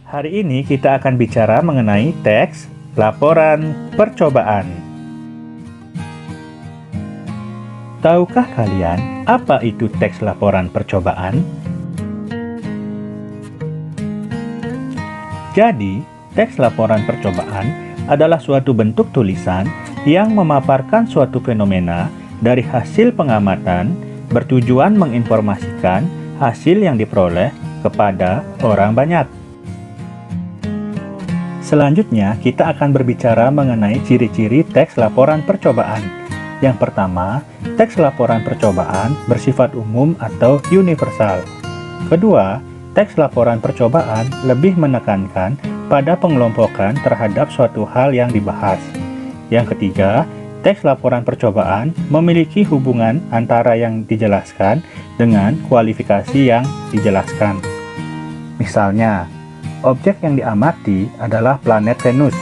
Hari ini kita akan bicara mengenai teks laporan percobaan. Tahukah kalian apa itu teks laporan percobaan? Jadi, teks laporan percobaan adalah suatu bentuk tulisan yang memaparkan suatu fenomena dari hasil pengamatan bertujuan menginformasikan hasil yang diperoleh kepada orang banyak. Selanjutnya, kita akan berbicara mengenai ciri-ciri teks laporan percobaan. Yang pertama, teks laporan percobaan bersifat umum atau universal. Kedua, teks laporan percobaan lebih menekankan pada pengelompokan terhadap suatu hal yang dibahas. Yang ketiga, teks laporan percobaan memiliki hubungan antara yang dijelaskan dengan kualifikasi yang dijelaskan. Misalnya, objek yang diamati adalah planet Venus,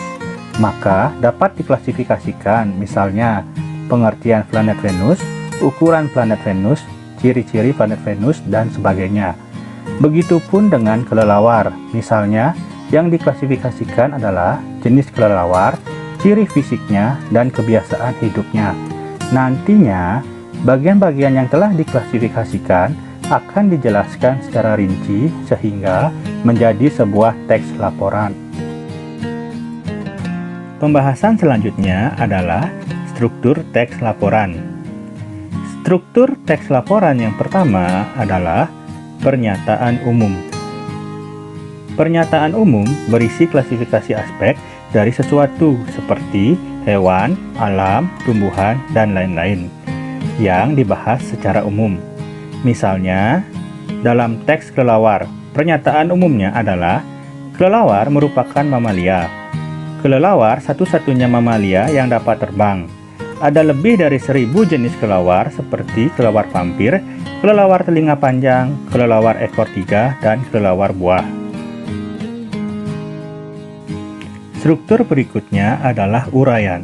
maka dapat diklasifikasikan misalnya pengertian planet Venus, ukuran planet Venus, ciri-ciri planet Venus, dan sebagainya. Begitupun dengan kelelawar, misalnya yang diklasifikasikan adalah jenis kelelawar, ciri fisiknya, dan kebiasaan hidupnya. Nantinya, bagian-bagian yang telah diklasifikasikan akan dijelaskan secara rinci sehingga menjadi sebuah teks laporan. Pembahasan selanjutnya adalah struktur teks laporan. Struktur teks laporan yang pertama adalah pernyataan umum. Pernyataan umum berisi klasifikasi aspek dari sesuatu seperti hewan, alam, tumbuhan, dan lain-lain yang dibahas secara umum. Misalnya, dalam teks kelelawar, pernyataan umumnya adalah kelelawar merupakan mamalia. Kelelawar satu-satunya mamalia yang dapat terbang. Ada lebih dari 1000 jenis kelelawar seperti kelelawar vampir, kelelawar telinga panjang, kelelawar ekor 3, dan kelelawar buah. Struktur berikutnya adalah uraian.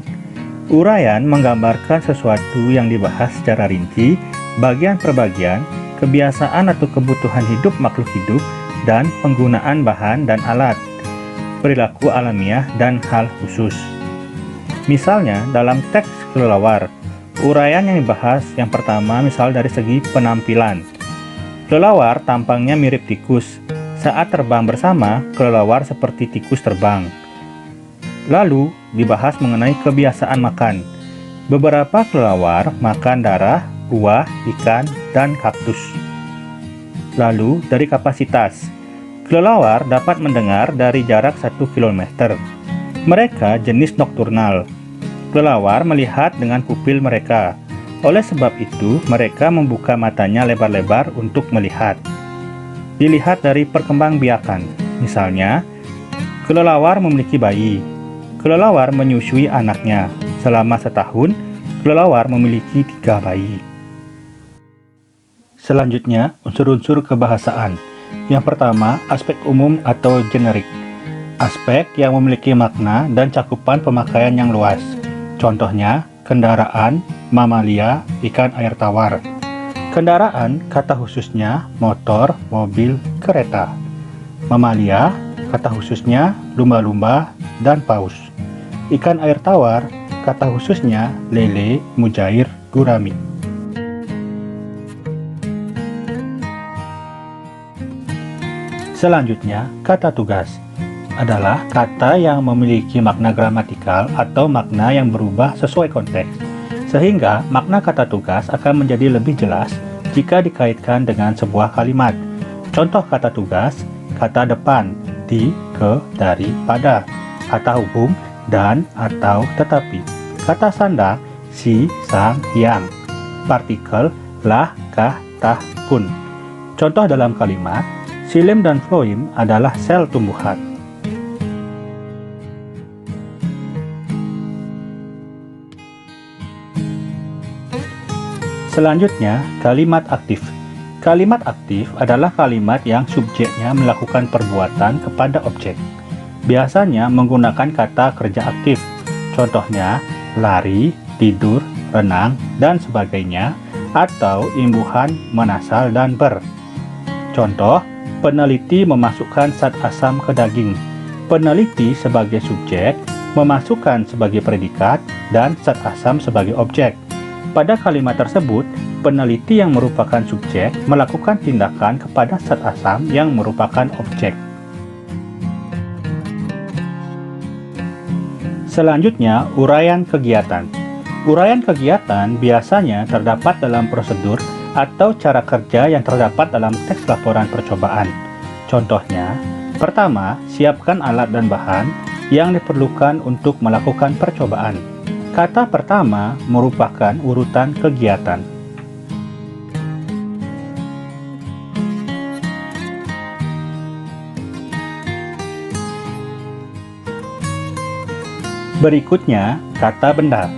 Uraian menggambarkan sesuatu yang dibahas secara rinci, bagian per bagian, kebiasaan atau kebutuhan hidup makhluk hidup, dan penggunaan bahan dan alat, perilaku alamiah, dan hal khusus. Misalnya, dalam teks kelelawar, uraian yang dibahas yang pertama misal dari segi penampilan. Kelelawar tampangnya mirip tikus. Saat terbang bersama, kelelawar seperti tikus terbang. Lalu, dibahas mengenai kebiasaan makan. Beberapa kelelawar makan darah, buah, ikan, dan kaktus. Lalu, dari kapasitas. Kelelawar dapat mendengar dari jarak 1 km. Mereka jenis nokturnal. Kelelawar melihat dengan pupil mereka. Oleh sebab itu, mereka membuka matanya lebar-lebar untuk melihat. Dilihat dari perkembangbiakan. Misalnya, kelelawar memiliki bayi. Kelelawar menyusui anaknya. Selama setahun, kelelawar memiliki 3 bayi. Selanjutnya, unsur-unsur kebahasaan. Yang pertama, aspek umum atau generik. Aspek yang memiliki makna dan cakupan pemakaian yang luas. Contohnya, kendaraan, mamalia, ikan air tawar. Kendaraan, kata khususnya motor, mobil, kereta. Mamalia, kata khususnya lumba-lumba, dan paus. Ikan air tawar, kata khususnya lele, mujair, gurami. Selanjutnya, kata tugas adalah kata yang memiliki makna gramatikal atau makna yang berubah sesuai konteks, sehingga makna kata tugas akan menjadi lebih jelas jika dikaitkan dengan sebuah kalimat. Contoh kata tugas, kata depan, di, ke, dari, pada, kata hubung, dan, atau, tetapi, kata sandang, si, sang, yang, partikel, lah, kah, tah, pun. Contoh dalam kalimat, xilem dan floem adalah sel tumbuhan. Selanjutnya, kalimat aktif. Kalimat aktif adalah kalimat yang subjeknya melakukan perbuatan kepada objek. Biasanya menggunakan kata kerja aktif. Contohnya, lari, tidur, renang, dan sebagainya, atau imbuhan, menasal, dan ber. Contoh, peneliti memasukkan zat asam ke daging. Peneliti sebagai subjek, memasukkan sebagai predikat, dan zat asam sebagai objek. Pada kalimat tersebut, peneliti yang merupakan subjek melakukan tindakan kepada zat asam yang merupakan objek. Selanjutnya, uraian kegiatan. Uraian kegiatan biasanya terdapat dalam prosedur atau cara kerja yang terdapat dalam teks laporan percobaan. Contohnya, pertama, siapkan alat dan bahan yang diperlukan untuk melakukan percobaan. Kata pertama merupakan urutan kegiatan. Berikutnya, kata benda.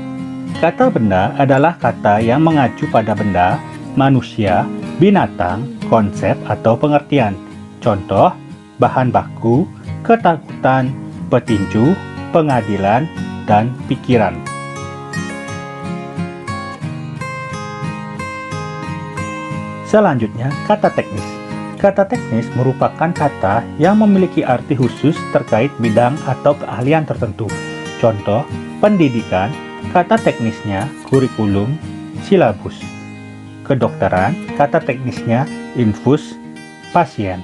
Kata benda adalah kata yang mengacu pada benda, manusia, binatang, konsep, atau pengertian. Contoh, bahan baku, ketakutan, petinju, pengadilan, dan pikiran. Selanjutnya, kata teknis. Kata teknis merupakan kata yang memiliki arti khusus terkait bidang atau keahlian tertentu. Contoh, pendidikan, kata teknisnya kurikulum, silabus. Kedokteran, kata teknisnya infus, pasien.